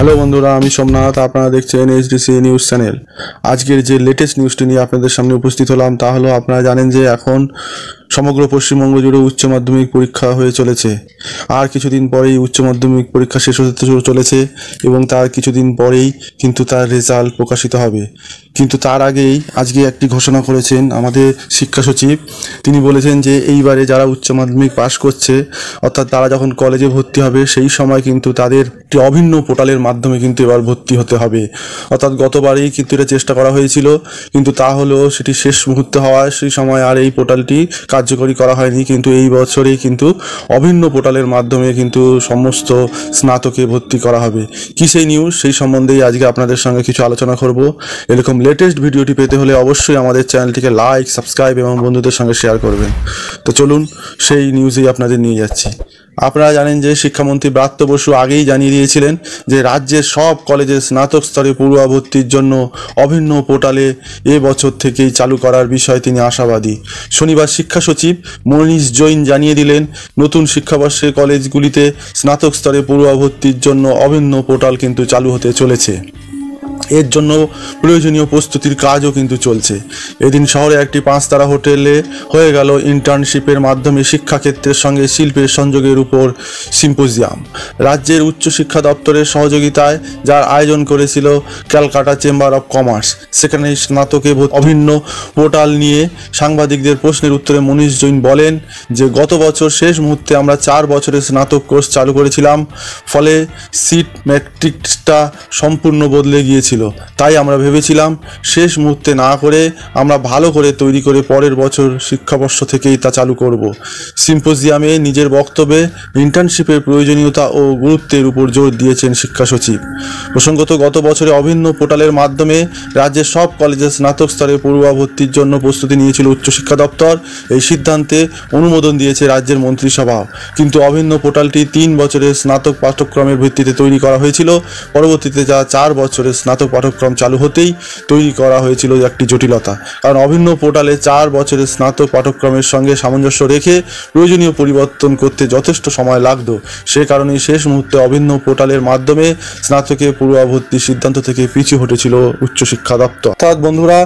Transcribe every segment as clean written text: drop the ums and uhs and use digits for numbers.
Hello বন্ধুরা, আমি সোমনাথ। আপনারা দেখছেন এইচডিসি নিউজ চ্যানেল। আজকের যে লেটেস্ট নিউজটি নিয়ে আপনাদের সামনে উপস্থিত হলাম তা হলো, আপনারা জানেন যে এখন সমগ্র পশ্চিমবঙ্গ জুড়ে উচ্চ মাধ্যমিক পরীক্ষা হয়ে চলেছে। আর কিছুদিন পরেই উচ্চ মাধ্যমিক পরীক্ষা শেষ হতে চলেছে এবং তার কিছুদিন পরেই কিন্তু তার রেজাল্ট প্রকাশিত হবে। কিন্তু তার আগেই আজকে একটি ঘোষণা করেছেন আমাদের শিক্ষা সচিব। তিনি বলেছেন যে এইবারে যারা উচ্চ মাধ্যমিক পাশ করছে, অর্থাৎ তারা যখন কলেজে ভর্তি হবে সেই সময় কিন্তু তাদের একটি অভিন্ন পোর্টালের মাধ্যমে কিন্তু এবার ভর্তি হতে হবে। অর্থাৎ গতবারেই কিন্তু এটা চেষ্টা করা হয়েছিল, কিন্তু তা হলেও সেটি শেষ মুহূর্তে হওয়ায় সেই সময় আর এই পোর্টালটি কার্যকরী করা হয়নি। কিন্তু এই বছরেই কিন্তু অভিন্ন পোর্টালের মাধ্যমে কিন্তু সমস্ত স্নাতকে ভর্তি করা হবে। কি সেই নিউজ, সেই সম্বন্ধেই আজকে আপনাদের সঙ্গে কিছু আলোচনা করব। এরকম লেটেস্ট ভিডিওটি পেতে হলে অবশ্যই আমাদের চ্যানেলটিকে লাইক, সাবস্ক্রাইব এবং বন্ধুদের সঙ্গে শেয়ার করবেন। তো চলুন সেই নিউজেই আপনাদের নিয়ে যাচ্ছি। আপনারা জানেন যে শিক্ষামন্ত্রী ব্রাত্য বসু আগেই জানিয়ে দিয়েছিলেন যে রাজ্যের সব কলেজের স্নাতক স্তরে পড়ুয়া ভর্তির জন্য অভিন্ন পোর্টালে বছর থেকেই চালু করার বিষয়ে তিনি আশাবাদী। শনিবার শিক্ষা সচিব মনীষ জৈন জানিয়ে দিলেন, নতুন শিক্ষাবর্ষে কলেজগুলিতে স্নাতক স্তরে পড়ুয়া ভর্তির জন্য অভিন্ন পোর্টাল কিন্তু চালু হতে চলেছে। এর জন্য প্রয়োজনীয় প্রস্তুতির কাজও কিন্তু চলছে। এদিন শহরে একটি 5 তারা হোটেলে হয়ে গেল ইন্টার্নশিপের মাধ্যমে শিক্ষাক্ষেত্রের সঙ্গে শিল্পের সংযোগের উপর সিম্পোজিয়াম। রাজ্যের উচ্চশিক্ষা দপ্তরের সহযোগিতায় যার আয়োজন করেছিল ক্যালকাটা চেম্বার অফ কমার্স, সেখানে স্নাতকে অভিন্ন পোর্টাল নিয়ে সাংবাদিকদের প্রশ্নের উত্তরে মনীষ জৈন বলেন যে গত বছর শেষ মুহূর্তে আমরা 4 বছরের স্নাতক কোর্স চালু করেছিলাম, ফলে সিট ম্যাট্রিক্সটা সম্পূর্ণ বদলে গিয়েছিল। তাই আমরা ভেবেছিলাম শেষ মুহূর্তে না করে আমরা ভালো করে তৈরি করে পরের বছর শিক্ষাবর্ষ থেকেই তা চালু করব। সিম্পোজিয়ামে নিজের বক্তব্যে ইন্টার্নশিপের প্রয়োজনীয়তা ও গুরুত্বের উপর জোর দিয়েছেন শিক্ষা সচিব। প্রসঙ্গত, গত বছরে অভিন্ন পোর্টালের মাধ্যমে রাজ্যের সব কলেজের স্নাতক স্তরে পড়ুয়া ভর্তির জন্য প্রস্তুতি নিয়েছিল উচ্চশিক্ষা দপ্তর। এই সিদ্ধান্তে অনুমোদন দিয়েছে রাজ্যের মন্ত্রিসভাও। কিন্তু অভিন্ন পোর্টালটি 3 বছরের স্নাতক পাঠ্যক্রমের ভিত্তিতে তৈরি করা হয়েছিল। পরবর্তীতে যা 4 বছরের স্নাতক পাঠ্যক্রম চালু হতেই তৈরি করা হয়েছিল একটি জটিলতা। কারণ অভিন্ন পোর্টালে 4 বছরের স্নাতক পাঠ্যক্রমের সঙ্গে সামঞ্জস্য রেখে প্রয়োজনীয় পরিবর্তন করতে যথেষ্ট সময় লাগতো। সে কারণেই শেষ মুহূর্তে অভিন্ন পোর্টালের মাধ্যমে স্নাতকে পড়ুয়া ভর্তির সিদ্ধান্ত থেকে পিছু হটেছিল উচ্চশিক্ষা দপ্তর। অর্থাৎ বন্ধুরা,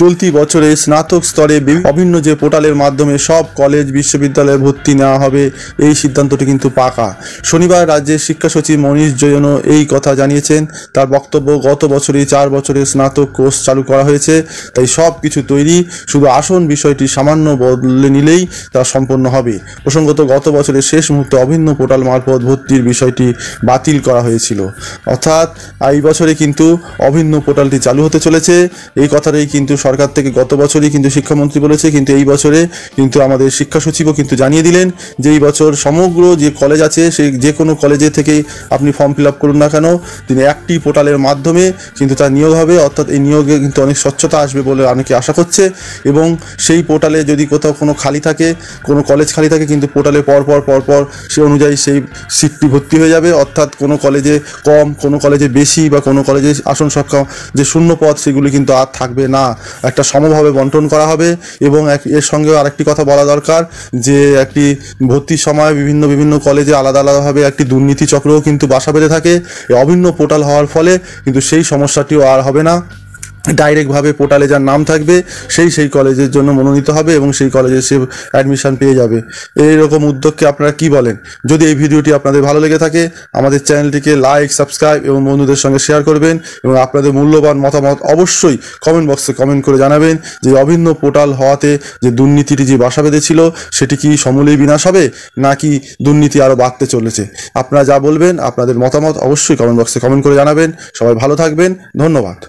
চলতি বছরে স্নাতক স্তরে অভিন্ন যে পোর্টালের মাধ্যমে সব কলেজ বিশ্ববিদ্যালয়ে ভর্তি নেওয়া হবে, এই সিদ্ধান্তটি কিন্তু পাকা। শনিবার রাজ্যের শিক্ষা সচিব মনীষ জৈনও এই কথা জানিয়েছেন। তার বক্তব্য, গত বছরই 4 বছরের স্নাতক কোর্স চালু করা হয়েছে, তাই সব কিছু তৈরি, শুধু আসন বিষয়টি সামান্য বদলে নিলেই তা সম্পন্ন হবে। প্রসঙ্গত, গত বছরের শেষ মুহূর্তে অভিন্ন পোর্টাল মারফত ভর্তির বিষয়টি বাতিল করা হয়েছিল। অর্থাৎ এই বছরে কিন্তু অভিন্ন পোর্টালটি চালু হতে চলেছে। এই কথাটাই কিন্তু সরকার থেকে গত বছরই কিন্তু শিক্ষামন্ত্রী বলেছে, কিন্তু এই বছরে কিন্তু আমাদের শিক্ষা সচিবও কিন্তু জানিয়ে দিলেন যে এই বছর সমগ্র যে কলেজ আছে, সেই যে কোনো কলেজে থেকেই আপনি ফর্ম ফিল আপ করুন না কেন, তিনি একটি পোর্টালের মাধ্যমে কিন্তু তার নিয়োগ হবে। অর্থাৎ এই নিয়োগে কিন্তু অনেক স্বচ্ছতা আসবে বলে অনেকে আশা করছে। এবং সেই পোর্টালে যদি কোথাও কোনো খালি থাকে, কোনো কলেজ খালি থাকে, কিন্তু পোর্টালে পরপর সে অনুযায়ী সেই সিটটি ভর্তি হয়ে যাবে। অর্থাৎ কোনো কলেজে কম, কোনো কলেজে বেশি, বা কোনো কলেজে আসন সংখ্যা যে শূন্য পদ সেগুলি কিন্তু আর থাকবে না, একটা সমভাবে বন্টন করা হবে। এবং এর সঙ্গেও আরেকটি কথা বলা দরকার যে একটি ভর্তির সময় বিভিন্ন কলেজে আলাদাভাবে একটি দুর্নীতি চক্রও কিন্তু বাসা বেঁধে থাকে। এই অভিন্ন পোর্টাল হওয়ার ফলে কিন্তু সেই সমস্যাটিও আর হবে না। ডাইরেক্টভাবে পোর্টালে যার নাম থাকবে সেই কলেজের জন্য মনোনীত হবে এবং সেই কলেজে সে অ্যাডমিশন পেয়ে যাবে। এইরকম উদ্যোগকে আপনারা কি বলেন? যদি এই ভিডিওটি আপনাদের ভালো লেগে থাকে, আমাদের চ্যানেলটিকে লাইক, সাবস্ক্রাইব এবং বন্ধুদের সঙ্গে শেয়ার করবেন এবং আপনাদের মূল্যবান মতামত অবশ্যই কমেন্ট বক্সে কমেন্ট করে জানাবেন যে অভিন্ন পোর্টাল হওয়াতে যে দুর্নীতিটি যে বাসা বেঁধেছিল সেটি কি সমূলেই বিনাশ হবে, নাকি দুর্নীতি আরও বাড়তে চলেছে? আপনারা যা বলবেন, আপনাদের মতামত অবশ্যই কমেন্ট বক্সে কমেন্ট করে জানাবেন। সবাই ভালো থাকবেন, ধন্যবাদ।